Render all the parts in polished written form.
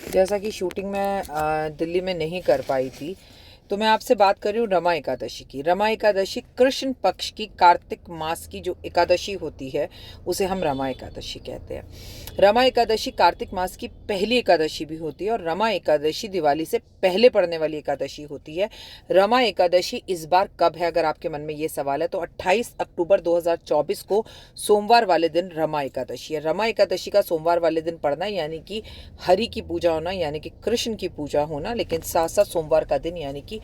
जैसा कि शूटिंग मैं दिल्ली में नहीं कर पाई थी, तो मैं आपसे बात कर रही हूँ रमा एकादशी की। रमा एकादशी कृष्ण पक्ष की कार्तिक मास की जो एकादशी होती है, उसे हम रमा एकादशी कहते हैं। रमा एकादशी कार्तिक मास की पहली एकादशी भी होती है और रमा एकादशी दिवाली से पहले पड़ने वाली एकादशी होती है। रमा एकादशी इस बार कब है, अगर आपके मन में ये सवाल है, तो 28 अक्टूबर 2024 को सोमवार वाले दिन रमा एकादशी है। रमा एकादशी का सोमवार वाले दिन पड़ना यानी कि हरि की पूजा होना, यानी कि कृष्ण की पूजा होना, लेकिन साथ साथ सोमवार का दिन यानी कि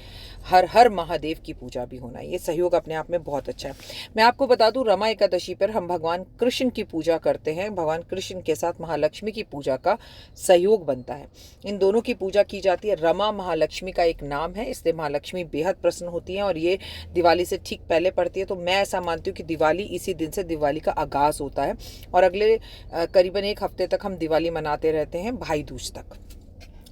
हर हर महादेव की पूजा भी होना। ये सहयोग अपने आप में बहुत अच्छा है। मैं आपको बता दूं, रमा एकादशी पर हम भगवान कृष्ण की पूजा करते हैं। भगवान कृष्ण के साथ महालक्ष्मी की पूजा का सहयोग बनता है। इन दोनों की पूजा की जाती है। रमा महालक्ष्मी का एक नाम है, इसलिए महालक्ष्मी बेहद प्रसन्न होती हैं और ये दिवाली से ठीक पहले पड़ती है। तो मैं ऐसा मानती हूँ कि दिवाली इसी दिन से दिवाली का आगाज होता है और अगले करीबन एक हफ्ते तक हम दिवाली मनाते रहते हैं, भाई दूज तक।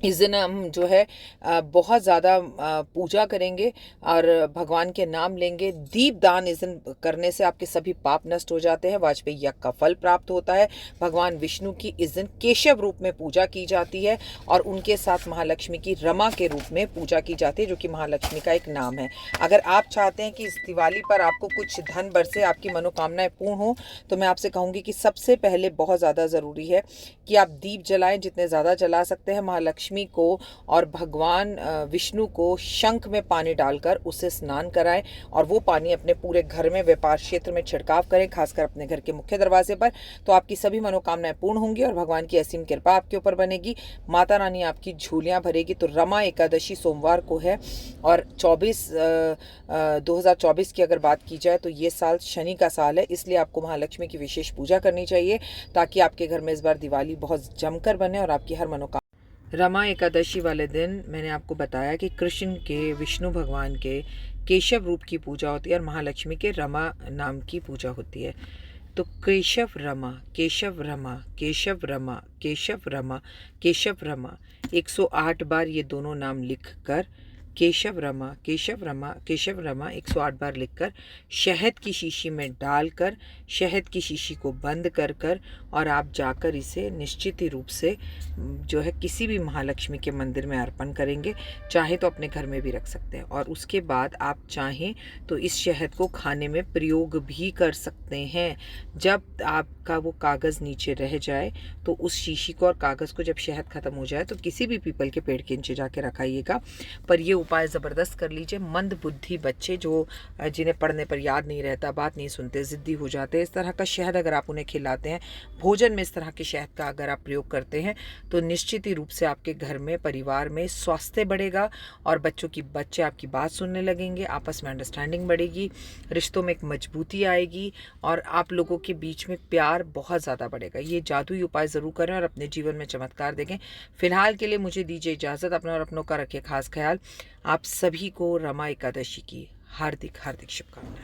इस दिन हम जो है बहुत ज़्यादा पूजा करेंगे और भगवान के नाम लेंगे। दीपदान इस दिन करने से आपके सभी पाप नष्ट हो जाते हैं। वाजपेयी यज्ञ का फल प्राप्त होता है। भगवान विष्णु की इस दिन केशव रूप में पूजा की जाती है और उनके साथ महालक्ष्मी की रमा के रूप में पूजा की जाती है, जो कि महालक्ष्मी का एक नाम है। अगर आप चाहते हैं कि इस दिवाली पर आपको कुछ धन बरसे, आपकी मनोकामनाएं पूर्ण हो, तो मैं आपसे कहूँगी कि सबसे पहले बहुत ज़्यादा ज़रूरी है कि आप दीप जलाएं, जितने ज़्यादा जला सकते हैं। महालक्ष्मी को और भगवान विष्णु को शंख में पानी डालकर उसे स्नान कराएं और वो पानी अपने पूरे घर में, व्यापार क्षेत्र में छिड़काव करें, खासकर अपने घर के मुख्य दरवाजे पर। तो आपकी सभी मनोकामनाएं पूर्ण होंगी और भगवान की असीम कृपा आपके ऊपर बनेगी। माता रानी आपकी झोलियां भरेगी। तो रमा एकादशी सोमवार को है और 2024 की अगर बात की जाए तो ये साल शनि का साल है, इसलिए आपको महालक्ष्मी की विशेष पूजा करनी चाहिए ताकि आपके घर में इस बार दिवाली बहुत जमकर बने और आपकी हर मनोकामना। रमा एकादशी वाले दिन मैंने आपको बताया कि कृष्ण के, विष्णु भगवान के केशव रूप की पूजा होती है और महालक्ष्मी के रमा नाम की पूजा होती है। तो केशव रमा, केशव रमा, केशव रमा, केशव रमा, केशव रमा, 108 बार ये दोनों नाम लिखकर, केशव रमा, केशव रमा, केशव रमा 108 बार लिखकर शहद की शीशी में डालकर, शहद की शीशी को बंद कर कर और आप जाकर इसे निश्चित ही रूप से जो है किसी भी महालक्ष्मी के मंदिर में अर्पण करेंगे। चाहे तो अपने घर में भी रख सकते हैं और उसके बाद आप चाहें तो इस शहद को खाने में प्रयोग भी कर सकते हैं। जब आपका वो कागज़ नीचे रह जाए तो उस शीशी को और कागज़ को जब शहद ख़त्म हो जाए तो किसी भी पीपल के पेड़ के नीचे जाके रखाइएगा। पर ये उपाय ज़बरदस्त कर लीजिए। मंद बुद्धि बच्चे जो जिन्हें पढ़ने पर याद नहीं रहता, बात नहीं सुनते, ज़िद्दी हो जाते हैं, इस तरह का शहद अगर आप उन्हें खिलाते हैं, भोजन में इस तरह के शहद का अगर आप प्रयोग करते हैं, तो निश्चित ही रूप से आपके घर में, परिवार में स्वास्थ्य बढ़ेगा और बच्चे आपकी बात सुनने लगेंगे, आपस में अंडरस्टैंडिंग बढ़ेगी, रिश्तों में एक मजबूती आएगी और आप लोगों के बीच में प्यार बहुत ज़्यादा बढ़ेगा। ये जादुई उपाय ज़रूर करें और अपने जीवन में चमत्कार देखें। फिलहाल के लिए मुझे दीजिए इजाज़त। अपना और अपनों का रखिए खास ख्याल। आप सभी को रमा एकादशी की हार्दिक हार्दिक शुभकामनाएं।